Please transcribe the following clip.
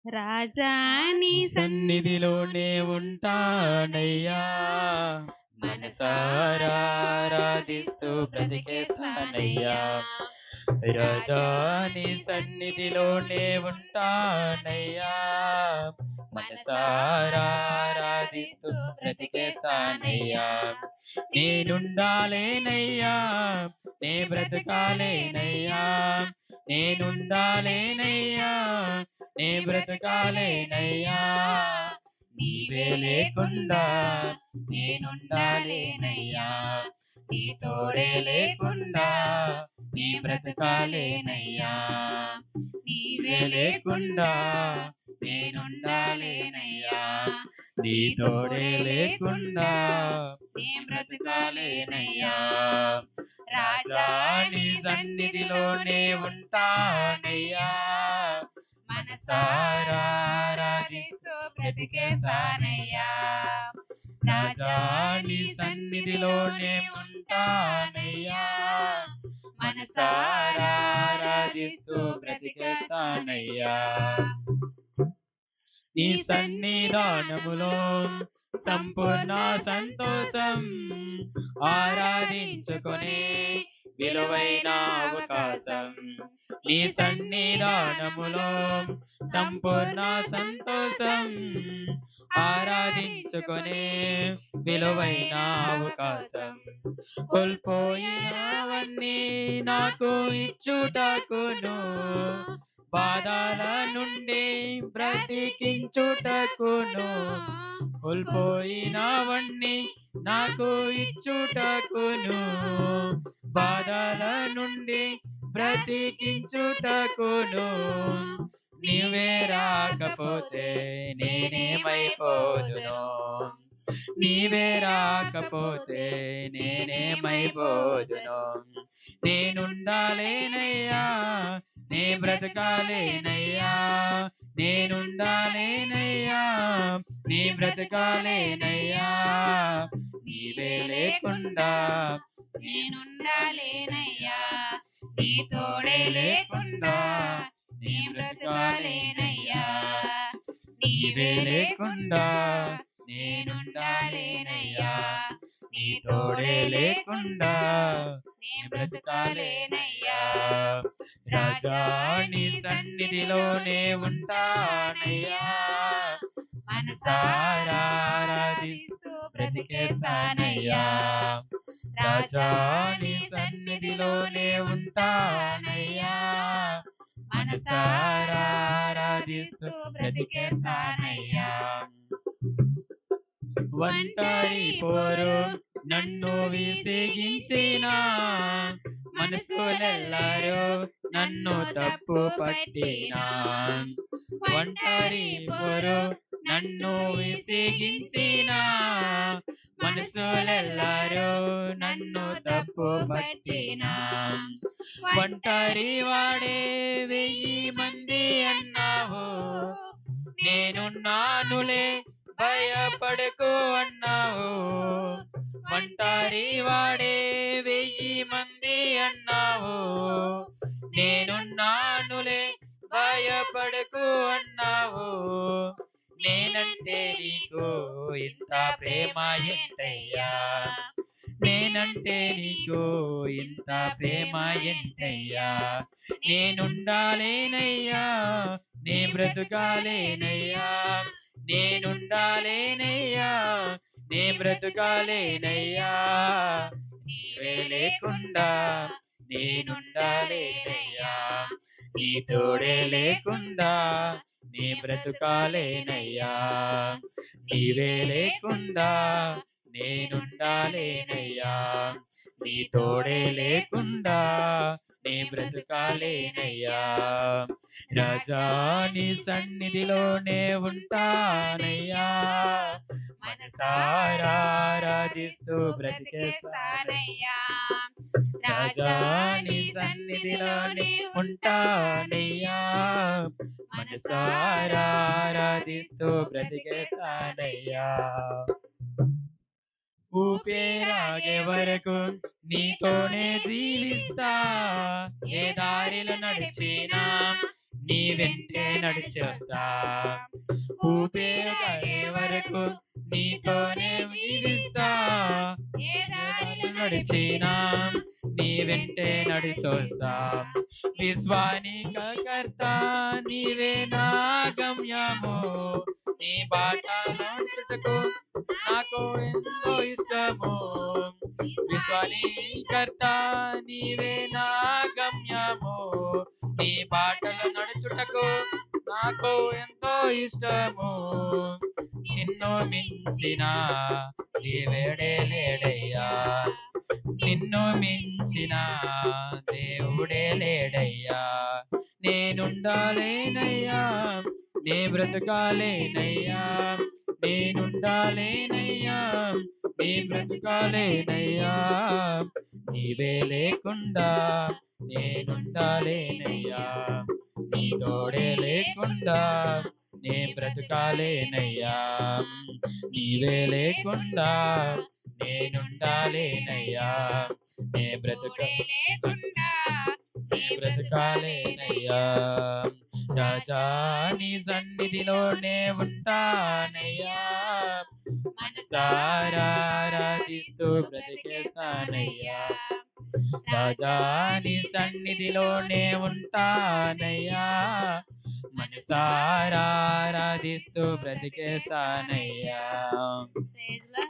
రాజా నీ సన్నిధిలోనే ఉంటానయ్యా, మనసారా ఆరాధిస్తూ బ్రతికేస్తానయ్యా. రాజా నీ సన్నిధిలోనే ఉంటానయ్యా, మనసారా ఆరాధిస్తూ బ్రతికేస్తానయ్యా. నేనుండాలేనయ్యా, నే బ్రతకాలేనయ్యా, నేనుండాలేనయ్యా, నే బ్రతకాలేనయ్యా. నీవే లేకుండా నేనుండాలేనయ్యా, నీ తోడే లేకుండా నీ బ్రతకాలేనయ్యా. నీవే లేకుండా నేనుండాలేనయ్యా, నీ తోడే లేకుండా నీ బ్రతకాలేనయ్యా. రాజా నీ సన్నిధిలోనే ఉంటానయ్యా, మనసారా ఆరాధిస్తూ బ్రతికేస్తానయ్యా. రాజా నీ సన్నిధిలోనే ఉంటానయ్యా, మనసారా ఆరాధిస్తూ బ్రతికేస్తానయ్యా. నీ సన్నిధానములో సంపూర్ణ సంతోషం, ఆరాధించుకునే విలువైన అవకాశం. నీ సన్నిధానములో సంపూర్ణ సంతోషం, ఆరాధించుకునే విలువైన అవకాశం. కోల్పోయినవన్నీ నాకు ఇచ్చుటకును, బాధల నుండి బ్రతికించుటకును. కోల్పోయినవన్నీ నాకు ఇచ్చుటకును, బాధల నుండి బ్రతికించుటకును. నీవే రాకపోతే నేనేమైపోదును, నీవే రాకపోతే నేనేమైపోదును. నేనుండాలేనయ్యా, నే బ్రతకాలేనయ్యా, నేనుండాలేనయ్యా, నీ బ్రతకాలేనయ్యా. నీవే లేకుండా నేనుండాలేనయ్యా, నీ తోడే లేకుండా నీ బ్రతకాలేనయ్యా. నీవే లేకుండా నేనుండాలేనయ్యా, నీ తోడే లేకుండా నీ బ్రతకాలేనయ్యా. రాజా నీ సన్నిధిలోనే ఉంటానయ్యా, మనసారా ఆరాధిస్తూ బ్రతికేస్తానయ్యా. రాజా నీ సన్నిధిలోనే ఉంటానయ్యా, మనసారా ఆరాధిస్తూ బ్రతికేస్తానయ్యా. ఒంటరి పోరు నన్ను విసిగించిన మనసులెల్లరూ నన్ను తప్పు పట్టిన, ఒంటరి పోరు నన్ను విసిగించిన మనసులెల్లరూ నన్ను తప్పు పట్టిన. ఒంటరి వాడే 1000 మంది అన్నావు, నేనున్నానులే భయపడకు అన్నావు. ఒంటరి వాడే 1000 మంది అన్నావు, నేనున్నానులే భయపడకు అన్నావు. నేనంటే నీకు ఇంత ప్రేమ ఎంతయ్యా, నేనంటే నీకు ఇంత ప్రేమ ఎంతయ్యా. నేనుండాలేనయ్యా, నే బ్రతకాలేనయ్యా, నేనుండాలేనయ్యా, నే బ్రతకాలేనయ్యా. నీవే లేకుండా నేనుండాలేనయ్యా, నీ తోడే లేకుండా నీ బ్రతకాలేనయ్యా. నీవే లేకుండా నేనుండాలేనయ్యా, నీ తోడే లేకుండా నీ బ్రతకాలేనయ్యా. రాజా నీ సన్నిధిలోనే ఉంటానయ్యా, మనసారా ఆరాధిస్తూ బ్రతికేస్తానయ్యా. రాజా నీ సన్నిధిలోనే ఉంటానయ్యా, మనసారా ఆరాధిస్తూ బ్రతికేస్తానయ్యా. ఊపిరాగే వరకు నీతోనే జీవిస్తా, ఏ దారిలో నడిచినా నీ వెంటే నడిచి వస్తా ఊపిరాగే వరకు నీతోనే జీవిస్తా ఏ దారిలో నడిచినా నీ వెంటే నడిచొస్తా విశ్వానిక కర్త నీవే నా గమ్యము నీ బాట నడుచుటకు నాకు ఎంతో ఇష్టము విశ్వానికర్త నీవే నా గమ్యము నీ బాటలు నడుచుటకు నాకు ఎంతో ఇష్టము నిన్ను మించిన దేవుడే లేడయ్యా నిన్ను మించిన దేవుడే లేడయ్యా నేనుండాలేనయ్యా నే బ్రతకాలేనయ్యా నేనుండాలేనయ్యా నే బ్రతకాలేనయ్యా నీవే లేకుండా నేనుండాలేనయ్యా నీ తోడే లేకుండా నే బ్రతకాలేనయ్యా నీవే లేకుండా నేనుండాలేనయ్యా నే బ్రతకాలేనయ్యా రాజా నీ సన్నిధిలోనే ఉంటానయ్యా మనసారా ఆరాధిస్తూ బ్రతికేస్తానయ్యా రాజా నీ సన్నిధిలోనే ఉంటానయ్యా మనసారా ఆరాధిస్తూ బ్రతికేస్తానయ్యా ప్రైజ్ లార్డ్.